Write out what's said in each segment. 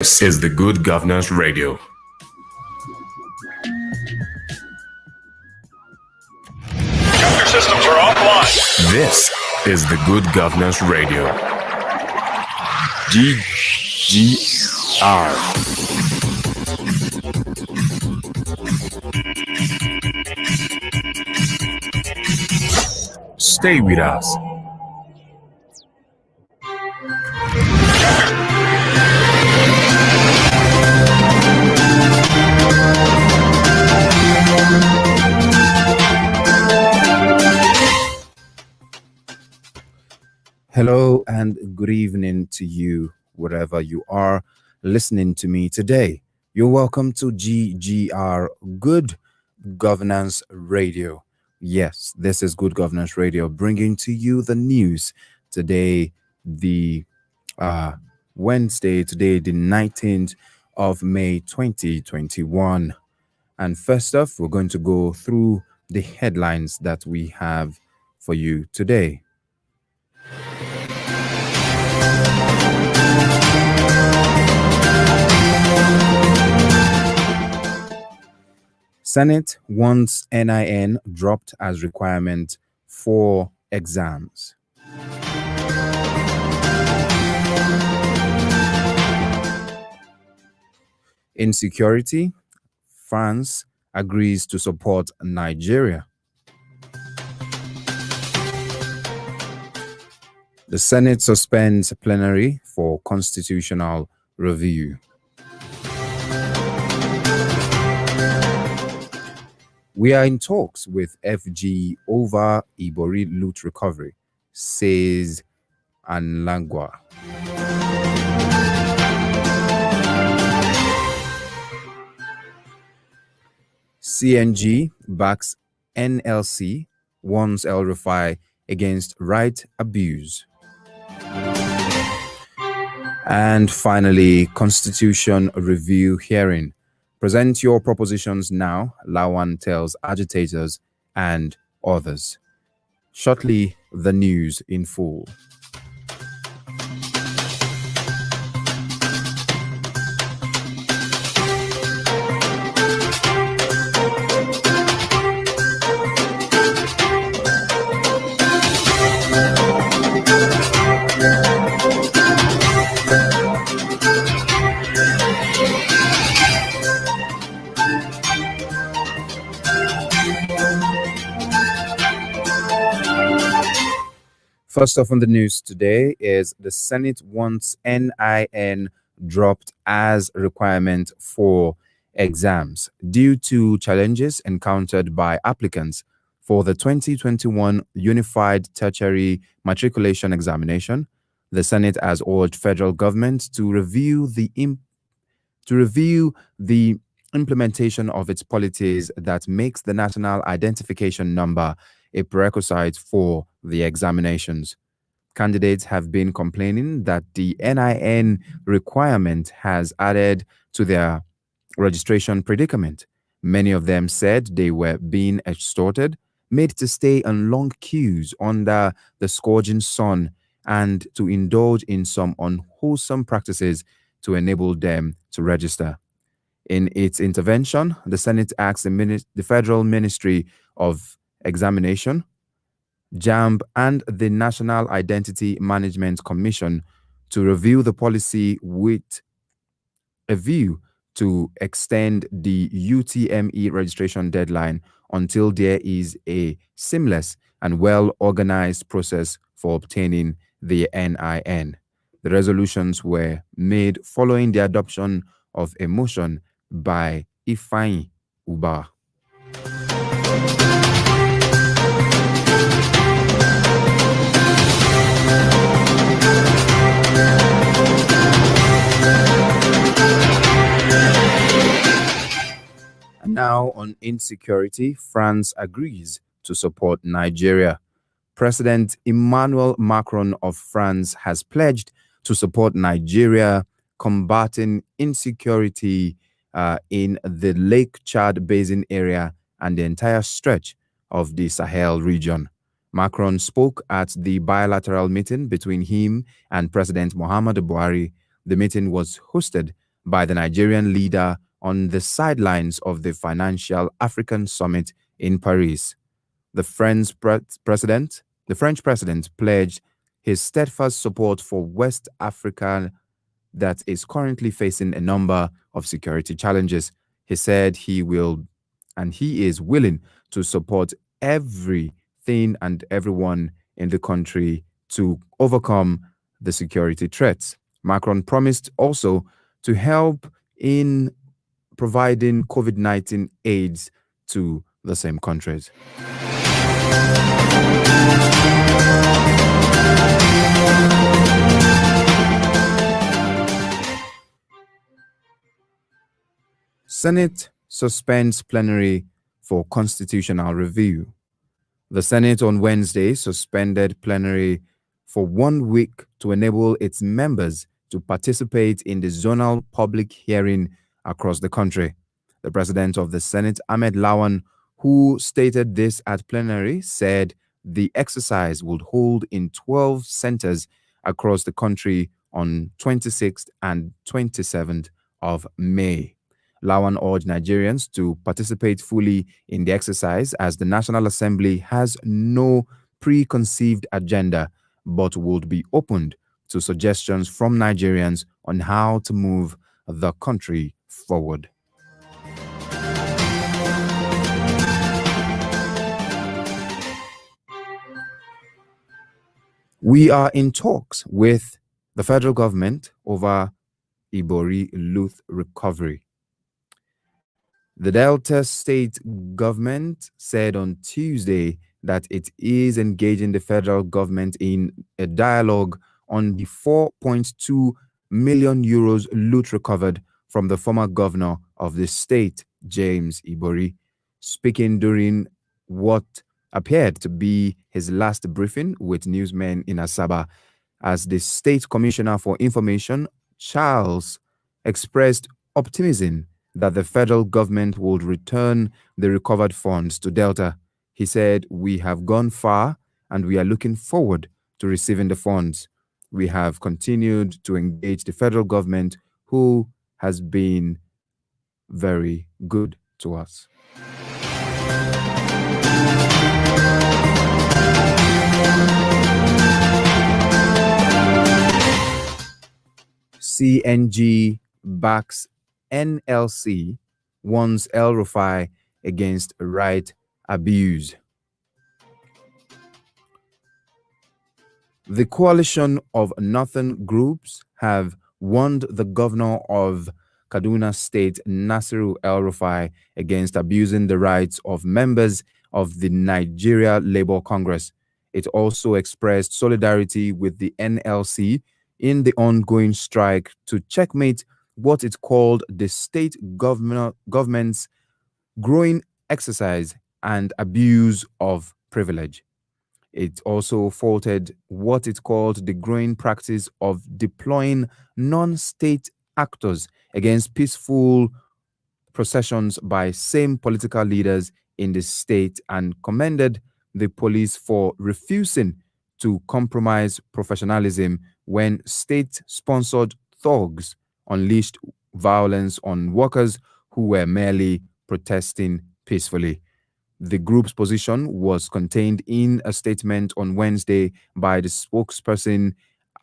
This is the Good Governance Radio. Computer systems are offline. This is the Good Governance Radio. GGR. Stay with us. Hello and good evening to you, wherever you are listening to me today. You're welcome to GGR, Good Governance Radio. Yes, this is Good Governance Radio, bringing to you the news today, the Wednesday, today, the 19th of May 2021. And first off, we're going to go through the headlines that we have for you today. Senate wants NIN dropped as requirement for exams. Insecurity, France agrees to support Nigeria. The Senate suspends plenary for constitutional review. We are in talks with FG over Ibori loot recovery, says Anlangwa. CNG backs NLC, warns El Rufai against right abuse. And finally, Constitution Review hearing. Present your propositions now, Lawan tells agitators and others. Shortly, the news in full. First off on the news today is the Senate wants NIN dropped as a requirement for exams due to challenges encountered by applicants for the 2021 Unified Tertiary Matriculation Examination. The Senate has urged federal government to review the implementation of its policies that makes the national identification number a prerequisite for the examinations. Candidates have been complaining that the NIN requirement has added to their registration predicament. Many of them said they were being extorted, made to stay on long queues under the scorching sun, and to indulge in some unwholesome practices to enable them to register. In its intervention, the Senate asked the Federal Ministry of Examination, JAMB, and the National Identity Management Commission to review the policy with a view to extend the UTME registration deadline until there is a seamless and well-organized process for obtaining the NIN. The resolutions were made following the adoption of a motion by Ifeanyi Ubah. Now on insecurity, France agrees to support Nigeria. President Emmanuel Macron of France has pledged to support Nigeria combating insecurity in the Lake Chad Basin area and the entire stretch of the Sahel region. Macron spoke at the bilateral meeting between him and President Muhammadu Buhari. The meeting was hosted by the Nigerian leader on the sidelines of the Financial African Summit in Paris. The French president pledged his steadfast support for West Africa that is currently facing a number of security challenges. He said he is willing to support everything and everyone in the country to overcome the security threats. Macron promised also to help in providing COVID-19 aids to the same countries. Senate suspends plenary for constitutional review. The Senate on Wednesday suspended plenary for 1 week to enable its members to participate in the zonal public hearing across the country. The president of the Senate, Ahmed Lawan, who stated this at plenary, said the exercise would hold in 12 centers across the country on 26th and 27th of May. Lawan urged Nigerians to participate fully in the exercise as the National Assembly has no preconceived agenda but would be opened to suggestions from Nigerians on how to move the country forward. We are in talks with the federal government over Ibori Youth Recovery. The Delta State government said on Tuesday that it is engaging the federal government in a dialogue on the 4.2 million euros loot recovered from the former governor of the state, James Ibori. Speaking during what appeared to be his last briefing with newsmen in Asaba, as the State Commissioner for Information, Charles, expressed optimism that the federal government would return the recovered funds to Delta. He said, "We have gone far and we are looking forward to receiving the funds. We have continued to engage the federal government, who has been very good to us." CNG backs NLC, warns El-Rufai against right abuse. The coalition of northern groups have warned the governor of Kaduna State, Nasiru El-Rufai, against abusing the rights of members of the Nigeria Labour Congress. It also expressed solidarity with the NLC in the ongoing strike to checkmate what it called the state government's growing exercise and abuse of privilege. It also faulted what it called the growing practice of deploying non-state actors against peaceful processions by same political leaders in the state, and commended the police for refusing to compromise professionalism when state-sponsored thugs unleashed violence on workers who were merely protesting peacefully. The group's position was contained in a statement on Wednesday by the spokesperson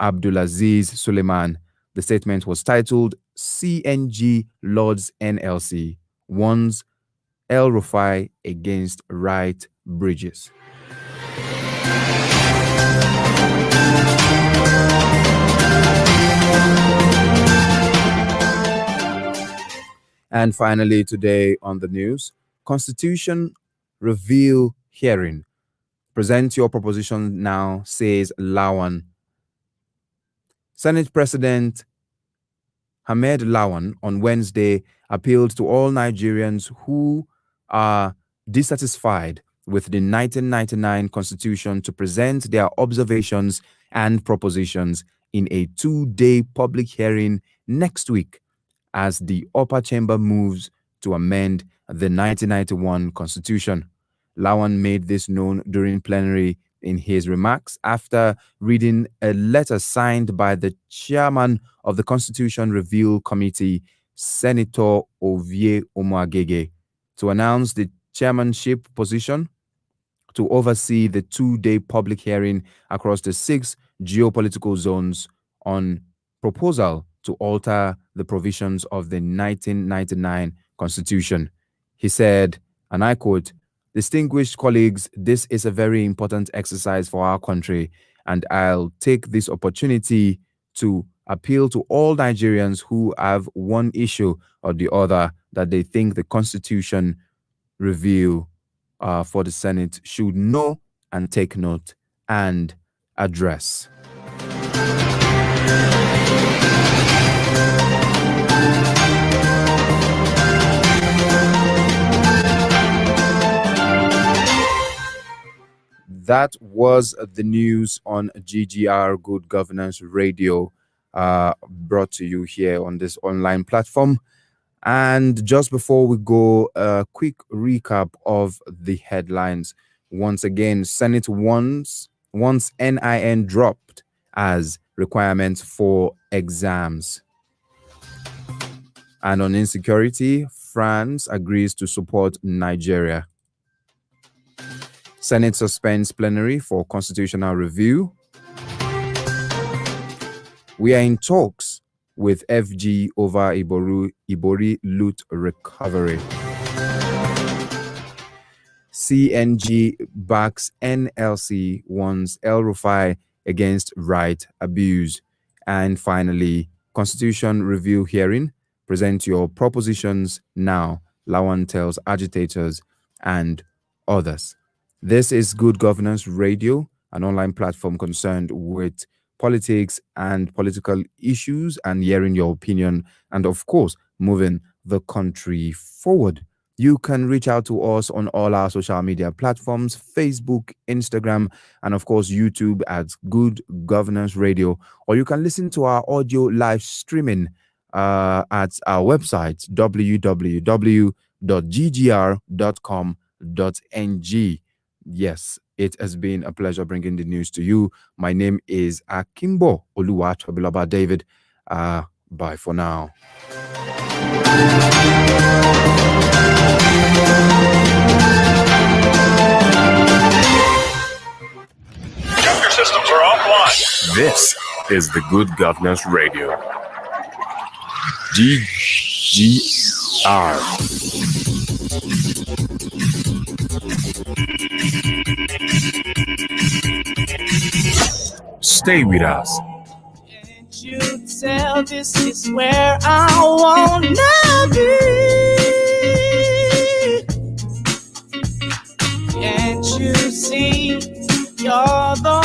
Abdulaziz Suleiman. The statement was titled "CNG Lords NLC Warns El-Rufai Against Right Bridges." And finally, today on the news, Constitution Review Hearing. Present your proposition now, says Lawan. Senate President Ahmed Lawan on Wednesday appealed to all Nigerians who are dissatisfied with the 1999 Constitution to present their observations and propositions in a 2-day public hearing next week, as the upper chamber moves to amend the 1991 Constitution. Lawan made this known during plenary in his remarks after reading a letter signed by the chairman of the Constitution Review Committee, Senator Ovie Omoagege, to announce the chairmanship position to oversee the 2-day public hearing across the 6 geopolitical zones on proposal to alter the provisions of the 1999 Constitution. He said, and I quote, "Distinguished colleagues, this is a very important exercise for our country, and I'll take this opportunity to appeal to all Nigerians who have one issue or the other that they think the Constitution review for the Senate should know and take note and address." That was the news on GGR Good Governance Radio, brought to you here on this online platform. And just before we go, a quick recap of the headlines. Once again, Senate wants NIN dropped as requirements for exams. And on insecurity, France agrees to support Nigeria. Senate suspends plenary for constitutional review. We are in talks with FG over Ibori loot recovery. CNG backs NLC, warns El-Rufai against right abuse. And finally, Constitution review hearing. Present your propositions now, Lawan tells agitators and others. This is Good Governance Radio, an online platform concerned with politics and political issues and hearing your opinion and, of course, moving the country forward. You can reach out to us on all our social media platforms, Facebook, Instagram, and, of course, YouTube at Good Governance Radio. Or you can listen to our audio live streaming at our website, www.ggr.com.ng. Yes, it has been a pleasure bringing the news to you. My name is Akimbo Oluwatobiloba David. Bye for now. Chapter systems are offline. This is the Good Governance Radio. GGR. Stay with us. Can't you tell this is where I wanna be? Can't you see you're the